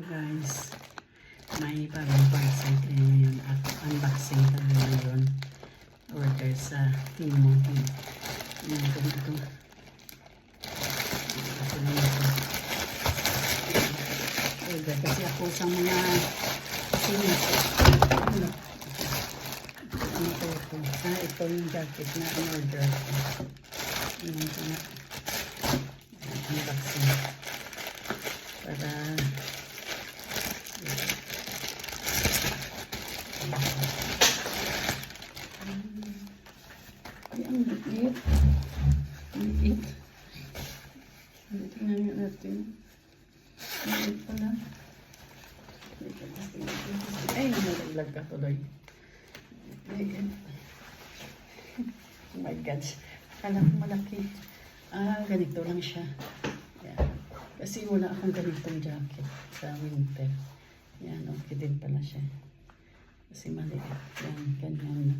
Guys, may bagong parcel kayo ngayon at unboxing tayo ngayon. Order sa Timo. Yan, ganito. Ito na ito. Order kasi ako sa mga sinis. Ano ito? Ito yung jacket na in-order ko. Yan ito na. Unboxing. Para ay, ang liit. Ang liit. Tingnan nga natin. Ang liit pala. Ay, nalaglag ka tuloy. Oh my God. Akala ko malaki. Ganito lang siya. Yan. Kasi wala akong ganitong jacket sa winter. Yan, okay din pala siya. Kasi maliit. Yan, ganyan.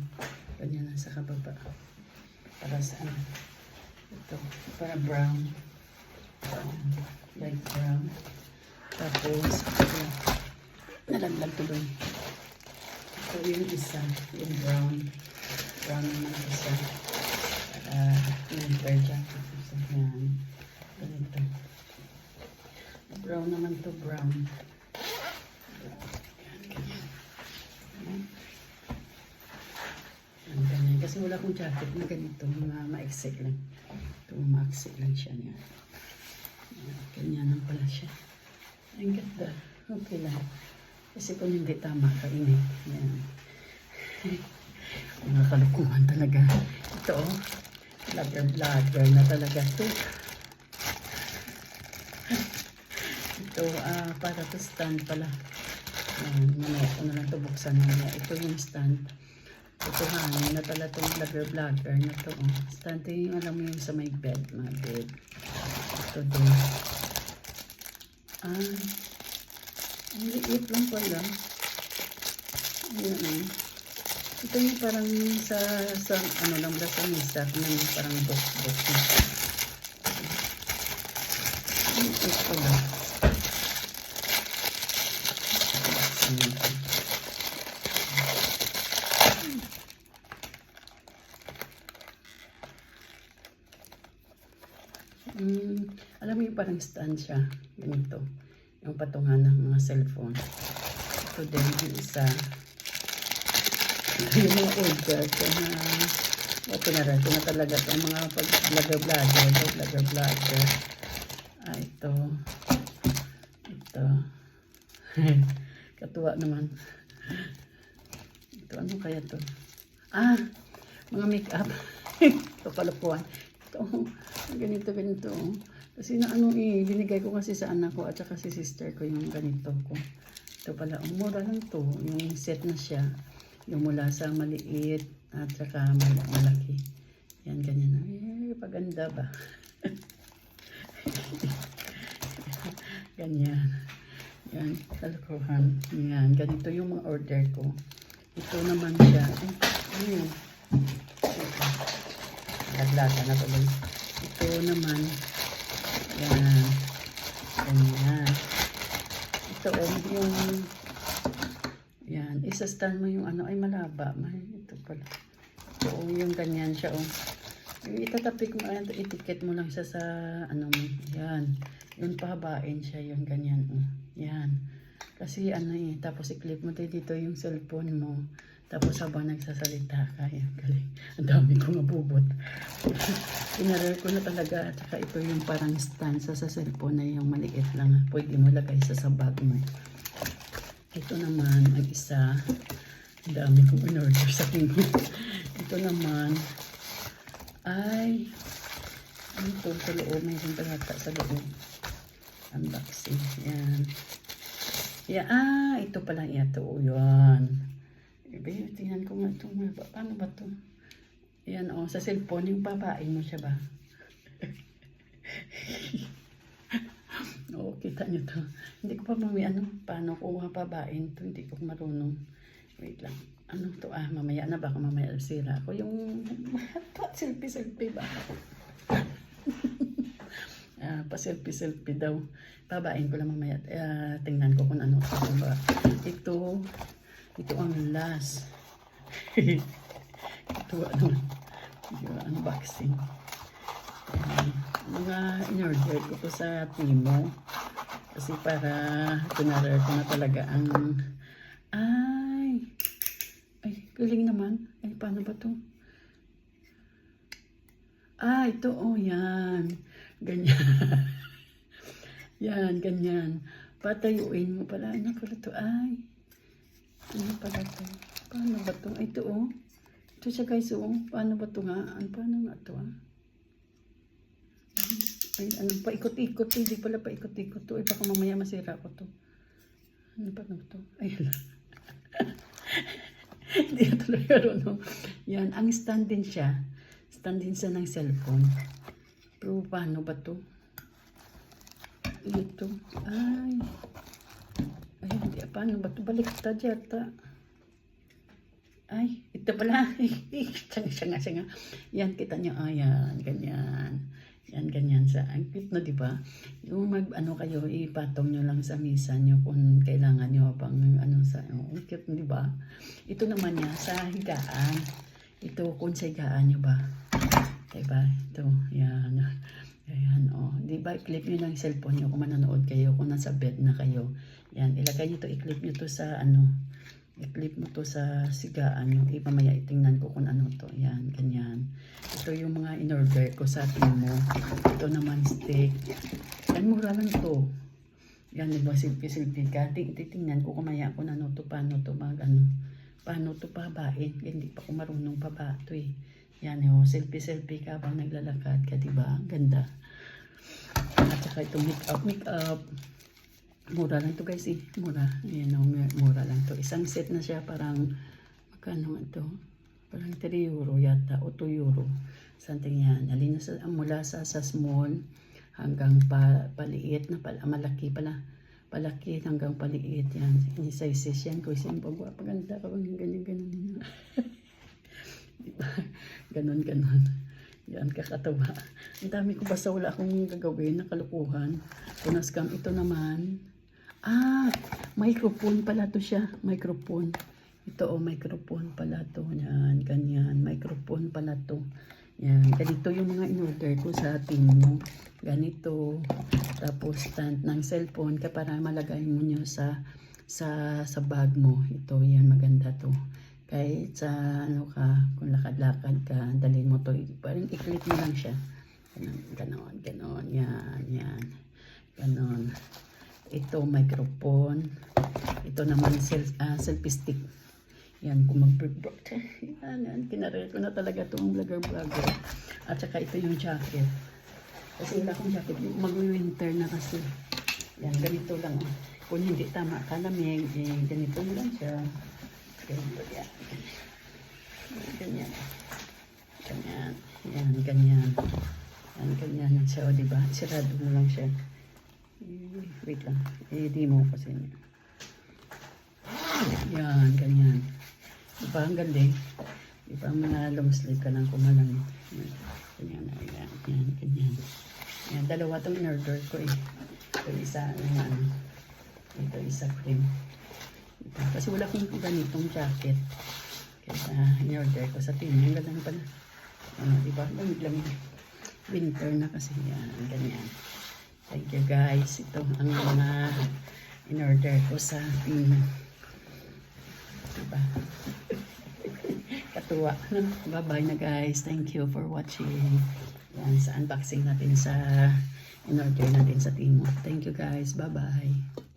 Ganyan lang sa kababa. Para sa ano. Ito, para brown. Light brown. Tapos, yan. Nalaglag tuloy. Ito yung isa. Yung brown. Brown naman isa. Para winter jacket. So, yan. Ganito. Brown naman to brown. Ganyan. Kasi wala akong jacket na ganito, mga ma-exit lang. Ito, ma-exit lang siya niya. Ganyan lang pala siya. Ang ganda. Okay lang. Kasi kung hindi tama, kainit. Yan. Mga kalukuhan talaga. Ito, vlogger na talaga ito. Ito, para to stand pala. Mamaya ko na lang ito buksan mamaya. Ito yung stand. Tutuhanin na pala itong vlogger na ito. Stand yung alam mo yung sa may bed. Mga bed. Ito din. Ang liit lang pala. Ayan. Ito yung parang sa ano lang ba sa misa. Parang box. Ito lang. Alam mo yung parang stand siya. Ganito. Yung patungan ng mga cellphone. Ito din yung isa. Yung mga order ko na pinarad ko na talaga itong mga vlogger. Ito. Katuwa naman. Ito, ano kaya to? Mga make-up. Ito palapuan. Ito, ganito. Kasi binigay ko kasi sa anak ko at saka si sister ko yung ganito ko. Ito pala, mura lang to. Yung set na siya. Yung mula sa maliit at saka malaki. Yan, ganyan na. Paganda ba? Ganyan. Yan, kalkuhan. Yan, ganito yung mga order ko. Ito naman siya. Laglaga na tuloy. Ito naman. Yan. Ganyan. Ito yung yan. Isa-stand mo yung ano. Ay, malaba. Ito pala. Ito yung ganyan siya. Yung itatapik mo. Itikit mo lang siya sa ano mo. Yan. Yung pahabain siya. Yung ganyan. Yan. Kasi tapos i-clip mo dito yung cellphone mo. Tapos habang nagsasalita ka, galing. Ang dami kong mabubot. Pinarar ko na talaga. At saka ito yung parang stand sa cellphone na yung maliit lang. Pwede mo lagay sa bag mo. Ito naman, ang isa. Ang dami kong in-order sa Timo. Ito naman, ay, ito sa loob. Mayroon palata sa loob. Unboxing. Yan. Yan. Ito pala. Ito. Yan. Tingnan ko nga ito. Paano ba ito? Yan sa cellphone. Yung babain mo siya ba? Oo, kita nyo to. Hindi ko pa paano ko mapabain to. Hindi ko marunong. Wait lang. Ano to? Mamaya na baka mamaya sira ako. Yung selfie ba? pa-selfie daw. Babain ko lang mamaya. Tingnan ko kung ano. Ito ang last. Ito ano. Yung unboxing. Mga in-order ko to sa Timo. Kasi para tunarar ko na talaga ang ay, galing naman. Ay, paano ba to? Ito, yan. Ganyan. Yan, ganyan. Patayuin mo pala. Ano pala to? Ano pala to? Paano ba to? Ito, Ito siya, guys, Paano ba to nga? Paano nga to, Ay, paikot-ikot. Hindi pala paikot-ikot to. Baka mamaya masira ko to. Ano pa to? Ay, hala. Hindi na talaga no. Yan, ang stand din siya. Stand din siya ng cellphone. Pero paano ba to? Ito. Ay, hindi. Paano ba to? Baliktad yata. Ay, ito pala. Siya nga. Yan, kita nyo. Ayan, ganyan. Yan, ganyan sa. Ang cute na, di ba? Yung kayo, ipatong nyo lang sa misa nyo kung kailangan nyo pang sa, cute, di ba? Ito naman niya, sa higaan. Ito, kung sa higaan nyo ba? Diba? Ito, yan. Ayan, di ba? I-clip nyo lang yung cellphone nyo kung manonood kayo, kung nasa bed na kayo. Yan, ilagay nyo to, i-clip nyo to sa, i-clip mo to sa sigaan nyo. Mamaya itingnan ko kung ano to. Yan, ganyan. Ito yung mga in-order ko sa Timo. Ito naman steak. Yan, mura lang to. Yan, diba, silpi-silpi ka. Titingnan ko kumaya kung ano to, paano to paano to pabain. Hindi pa ko marunong paba to Yan, selfie-selfie ka bang naglalakad ka, diba? Ganda. At saka itong make-up. Mura lang to, guys, Mura. Ayan, mura lang to. Isang set na siya, parang, magkano ito? Parang 3 euro yata, o 2 euro. Something yan. Alin na mula sa small, hanggang paliit na malaki pala. Palaki hanggang paliit yan. Ini sizes yan. Kung isang paganda ka bang ganyan. Diba? Ganon. Yan, kakatawa. Ang dami ko basta wala akong gagawin na kalukuhan. Punaskam ito naman. Microphone pala to siya. Microphone. Ito, microphone pala to. Yan, ganyan. Microphone pala to. Yan, ganito yung mga in-order ko sa Timo. Ganito. Tapos stand ng cellphone para malagay mo nyo sa bag mo. Ito, yan, maganda to. Kahit sa kung lakad-lakad ka, dalhin mo to. Parang i-clip mo lang siya. Ganon. Yan. Ganon. Ito, microphone. Ito naman, selfie stick. Yan, kung mag-vlog. Yan. Kinarel ko na talaga itong vlogger. At saka ito yung jacket. Kasi wala akong jacket. Mag-winter na kasi. Yan, ganito lang. Kung hindi tama kalamig, ganito lang siya. Ganito yan. Ganyan. Yan, ganyan. Yan, ganyan siya. O, diba? Sirado mo lang siya. Wait lang. Di mo kasi niya. Yan, ganyan. Diba, ang galing. Diba, mga long sleeve ka lang kumalang. Ganyan. Ganyan. Yan, dalawa itong in-order ko Ito isa, ito isa cream. Kasi wala akong ganitong jacket. Kaya in-order ko sa Timo. Ang ganda pala. Diba, lamig. Winter na kasi yan. Ganyan. Thank you, guys. Ito ang mga in-order ko sa Timo. Diba? Katuwa. Bye-bye na, guys. Thank you for watching. Yan, sa unboxing natin sa in-order natin sa Timo. Thank you, guys. Bye-bye.